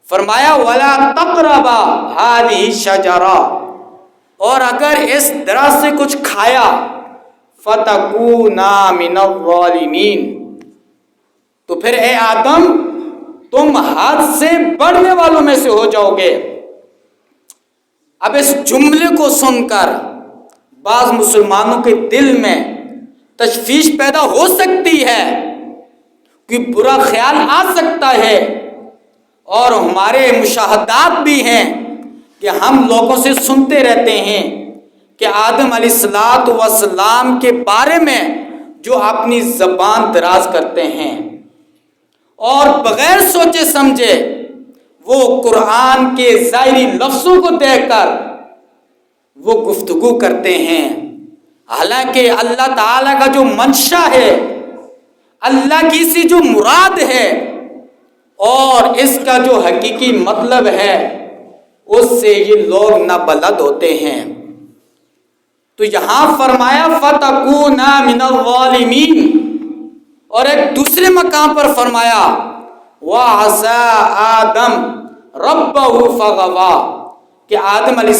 فرمایا وَلَا تَقْرَبَا هَذِهِ الشَّجَرَةَ، اور اگر اس درخت سے کچھ کھایا فَتَكُونَا مِنَ الظَّالِمِينَ، تو پھر اے آدم تم حد سے بڑھنے والوں میں سے ہو جاؤ گے۔ اب اس جملے کو سن کر بعض مسلمانوں کے دل میں تشویش پیدا ہو سکتی ہے، کوئی برا خیال آ سکتا ہے، اور ہمارے مشاہدات بھی ہیں کہ ہم لوگوں سے سنتے رہتے ہیں کہ آدم علیہ السلام کے بارے میں جو اپنی زبان دراز کرتے ہیں اور بغیر سوچے سمجھے وہ قرآن کے ظاہری لفظوں کو دیکھ کر وہ گفتگو کرتے ہیں، حالانکہ اللہ تعالیٰ کا جو منشا ہے، اللہ کی سی جو مراد ہے اور اس کا جو حقیقی مطلب ہے، اس سے یہ لوگ نابلد ہوتے ہیں۔ تو یہاں فرمایا فَتَكُونَا مِنَ الظَّالِمِينَ، اور ایک دوسرے مقام پر فرمایا وَعَصَىٰ آدَمَ رَبَّهُ فَغَوَىٰ، کہ آدم علیہ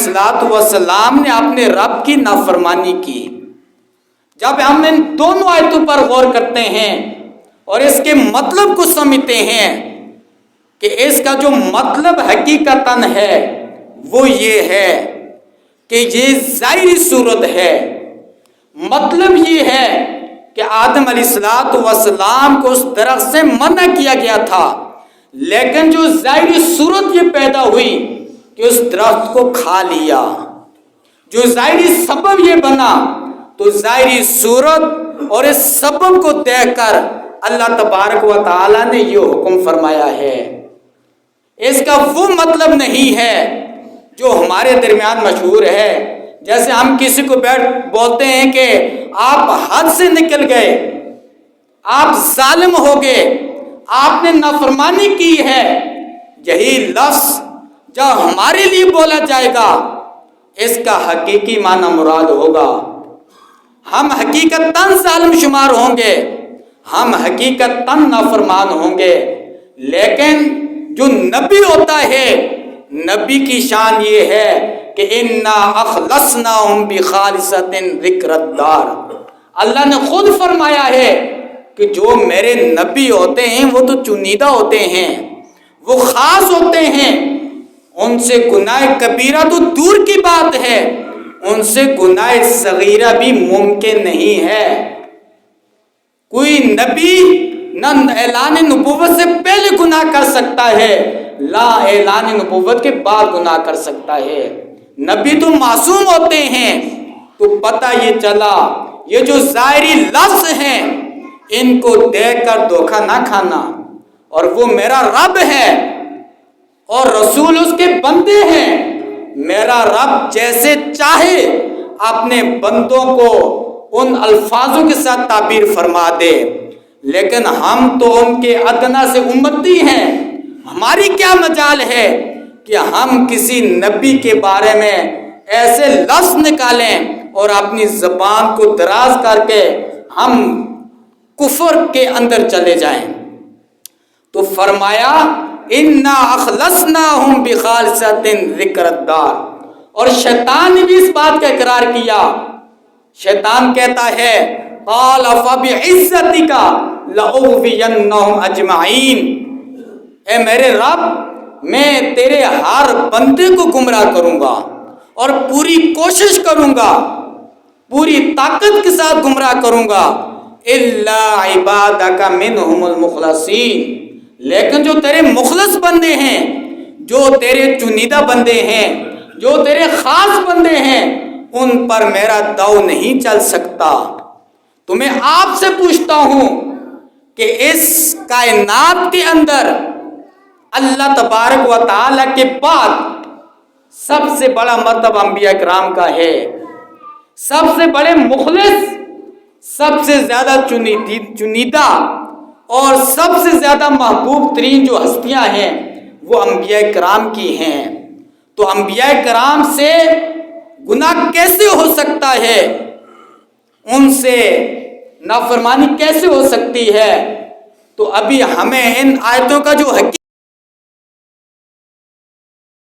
السلام نے اپنے رب کی نافرمانی کی۔ جب ہم ان دونوں آیتوں پر غور کرتے ہیں اور اس کے مطلب کو سمجھتے ہیں کہ اس کا جو مطلب حقیقتاً ہے وہ یہ ہے کہ یہ ظاہری صورت ہے، مطلب یہ ہے کہ آدم علیہ السلام کو اس درخت سے منع کیا گیا تھا، لیکن جو ظاہری صورت یہ پیدا ہوئی کہ اس درخت کو کھا لیا، جو ظاہری سبب یہ بنا، تو ظاہری صورت اور اس سبب کو دیکھ کر اللہ تبارک و تعالیٰ نے یہ حکم فرمایا ہے۔ اس کا وہ مطلب نہیں ہے جو ہمارے درمیان مشہور ہے، جیسے ہم کسی کو بولتے ہیں کہ آپ حد سے نکل گئے، آپ ظالم ہو گئے، آپ نے نافرمانی کی ہے۔ یہی لفظ جب ہمارے لیے بولا جائے گا اس کا حقیقی معنی مراد ہوگا، ہم حقیقتاً ظالم شمار ہوں گے، ہم حقیقتاً نافرمان ہوں گے، لیکن جو نبی ہوتا ہے، نبی کی شان یہ ہے کہ اِنَّا أَخْلَصْنَاهُمْ بِخَالِصَةٍ ذِكْرَ الدَّارِ، اللہ نے خود فرمایا ہے کہ جو میرے نبی ہوتے ہیں وہ تو چنیدہ ہوتے ہیں، وہ خاص ہوتے ہیں، ان سے گناہ کبیرہ تو دور کی بات ہے، ان سے گناہ صغیرہ بھی ممکن نہیں ہے۔ کوئی نبی نہ اعلان نبوت سے پہلے گناہ کر سکتا ہے، لا اعلان نبوت کے بعد گناہ کر سکتا ہے۔ نبی تو معصوم ہوتے ہیں۔ تو پتہ یہ چلا یہ جو ظاہری لفظ ہیں ان کو دیکھ کر دھوکہ نہ کھانا، اور وہ میرا رب ہے اور رسول اس کے بندے ہیں۔ میرا رب جیسے چاہے اپنے بندوں کو ان الفاظوں کے ساتھ تعبیر فرما دے، لیکن ہم تو ان کے ادنا سے امتی ہیں، ہماری کیا مجال ہے کہ ہم کسی نبی کے بارے میں ایسے لفظ نکالیں اور اپنی زبان کو دراز کر کے ہم کفر کے اندر چلے جائیں۔ تو فرمایا اِنَّا أَخْلَصْنَاهُمْ بِخَالِصَةٍ ذِكْرَ الدَّارِ، اور شیطان نے بھی اس بات کا اقرار کیا۔ شیطان کہتا ہے قَالَ فَبِعِزَّتِكَ لَأُغْوِيَنَّهُمْ أَجْمَعِينَ، اے میرے رب میں تیرے ہر بندے کو گمراہ کروں گا اور پوری کوشش کروں گا، پوری طاقت کے ساتھ گمراہ کروں گا، إِلَّا عِبَادَكَ مِنْهُمُ الْمُخْلَصِينَ، لیکن جو تیرے مخلص بندے ہیں، جو تیرے چنیدہ بندے ہیں، جو تیرے خاص بندے ہیں، ان پر میرا داؤ نہیں چل سکتا۔ تو میں آپ سے پوچھتا ہوں کہ اس کائنات کے اندر اللہ تبارک و تعالیٰ کے بعد سب سے بڑا مرتبہ انبیاء کرام کا ہے، سب سے بڑے مخلص، سب سے زیادہ چنیدہ اور سب سے زیادہ محبوب ترین جو ہستیاں ہیں وہ انبیاء کرام کی ہیں۔ تو انبیاء کرام سے گناہ کیسے ہو سکتا ہے، ان سے نافرمانی کیسے ہو سکتی ہے؟ تو ابھی ہمیں ان آیتوں کا جو حقیقت